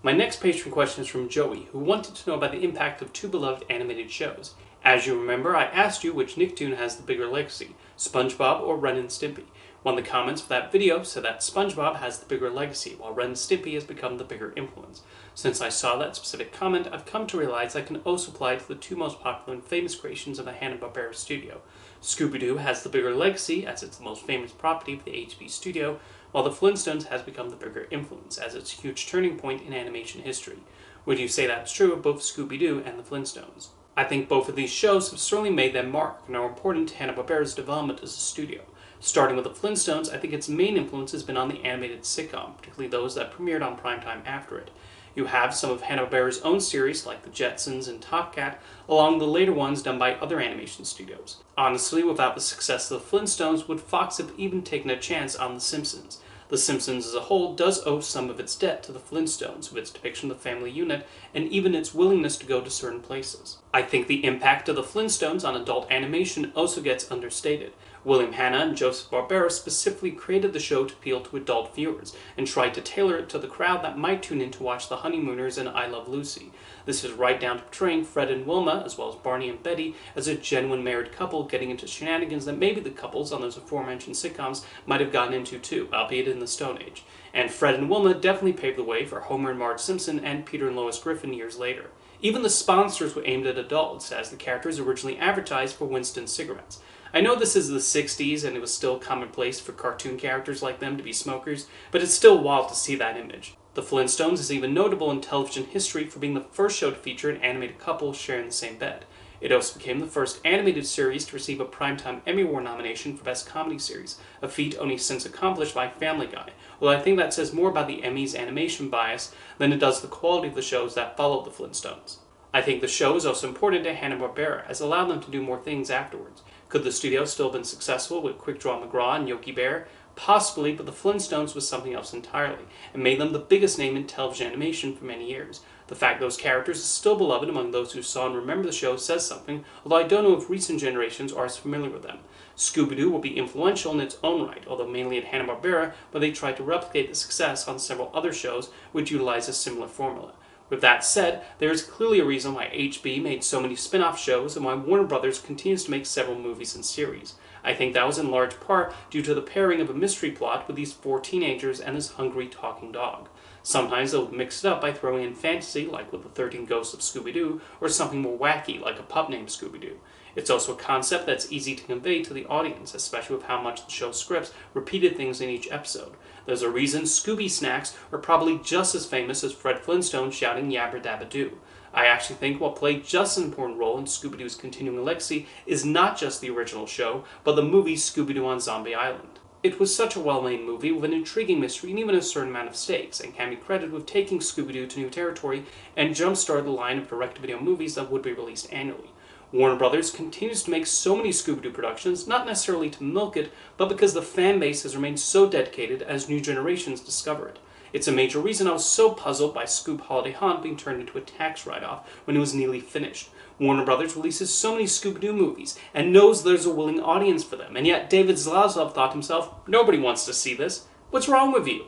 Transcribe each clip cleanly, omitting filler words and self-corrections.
My next patron question is from Joey, who wanted to know about the impact of two beloved animated shows. As you remember, I asked you which Nicktoon has the bigger legacy, SpongeBob or Ren and Stimpy. One of the comments for that video said that SpongeBob has the bigger legacy, while Ren and Stimpy has become the bigger influence. Since I saw that specific comment, I've come to realize I can also apply it to the two most popular and famous creations of the Hanna-Barbera studio. Scooby-Doo has the bigger legacy, as it's the most famous property of the HB studio, while the Flintstones has become the bigger influence, as it's a huge turning point in animation history. Would you say that's true of both Scooby-Doo and the Flintstones? I think both of these shows have certainly made their mark and are important to Hanna-Barbera's development as a studio. Starting with the Flintstones, I think its main influence has been on the animated sitcom, particularly those that premiered on primetime after it. You have some of Hanna-Barbera's own series, like The Jetsons and Top Cat, along with the later ones done by other animation studios. Honestly, without the success of the Flintstones, would Fox have even taken a chance on The Simpsons? The Simpsons as a whole does owe some of its debt to the Flintstones, with its depiction of the family unit, and even its willingness to go to certain places. I think the impact of the Flintstones on adult animation also gets understated. William Hanna and Joseph Barbera specifically created the show to appeal to adult viewers, and tried to tailor it to the crowd that might tune in to watch The Honeymooners and I Love Lucy. This is right down to portraying Fred and Wilma, as well as Barney and Betty, as a genuine married couple getting into shenanigans that maybe the couples on those aforementioned sitcoms might have gotten into too, albeit in the Stone Age. And Fred and Wilma definitely paved the way for Homer and Marge Simpson and Peter and Lois Griffin years later. Even the sponsors were aimed at adults, as the characters originally advertised for Winston cigarettes. I know this is the 60s and it was still commonplace for cartoon characters like them to be smokers, but it's still wild to see that image. The Flintstones is even notable in television history for being the first show to feature an animated couple sharing the same bed. It also became the first animated series to receive a Primetime Emmy Award nomination for Best Comedy Series, a feat only since accomplished by Family Guy, although I think that says more about the Emmys' animation bias than it does the quality of the shows that followed the Flintstones. I think the show is also important to Hanna-Barbera, as it allowed them to do more things afterwards. Could the studio still have been successful with Quick Draw McGraw and Yogi Bear? Possibly, but the Flintstones was something else entirely, and made them the biggest name in television animation for many years. The fact those characters are still beloved among those who saw and remember the show says something, although I don't know if recent generations are as familiar with them. Scooby-Doo will be influential in its own right, although mainly at Hanna-Barbera, but they tried to replicate the success on several other shows which utilize a similar formula. With that said, there is clearly a reason why HB made so many spin-off shows and why Warner Brothers continues to make several movies and series. I think that was in large part due to the pairing of a mystery plot with these four teenagers and this hungry talking dog. Sometimes they'll mix it up by throwing in fantasy, like with the 13 Ghosts of Scooby-Doo, or something more wacky, like a pup named Scooby-Doo. It's also a concept that's easy to convey to the audience, especially with how much the show's scripts repeated things in each episode. There's a reason Scooby snacks are probably just as famous as Fred Flintstone shouting Yabba Dabba Doo. I actually think what played just an important role in Scooby-Doo's continuing legacy is not just the original show, but the movie Scooby-Doo on Zombie Island. It was such a well-made movie with an intriguing mystery and even a certain amount of stakes, and can be credited with taking Scooby-Doo to new territory and jump-started the line of direct-to-video movies that would be released annually. Warner Brothers continues to make so many Scooby-Doo productions, not necessarily to milk it, but because the fan base has remained so dedicated as new generations discover it. It's a major reason I was so puzzled by Scoob Holiday Haunt being turned into a tax write-off when it was nearly finished. Warner Brothers releases so many Scooby-Doo movies and knows there's a willing audience for them, and yet David Zaslav thought to himself, nobody wants to see this. What's wrong with you?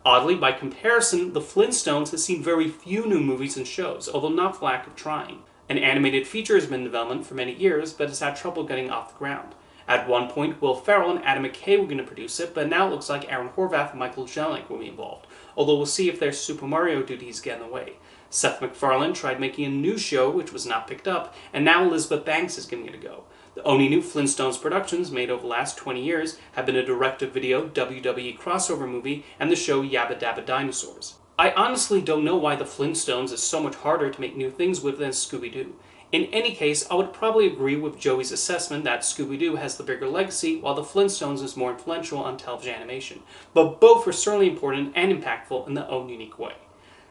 Oddly, by comparison, the Flintstones has seen very few new movies and shows, although not for lack of trying. An animated feature has been in development for many years, but has had trouble getting off the ground. At one point, Will Ferrell and Adam McKay were going to produce it, but now it looks like Aaron Horvath and Michael Jelenic will be involved, although we'll see if their Super Mario duties get in the way. Seth MacFarlane tried making a new show, which was not picked up, and now Elizabeth Banks is giving it a go. The only new Flintstones productions made over the last 20 years have been a direct-to-video WWE crossover movie and the show Yabba Dabba Dinosaurs. I honestly don't know why the Flintstones is so much harder to make new things with than Scooby-Doo. In any case, I would probably agree with Joey's assessment that Scooby-Doo has the bigger legacy, while the Flintstones is more influential on television animation. But both were certainly important and impactful in their own unique way.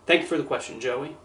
Thank you for the question, Joey.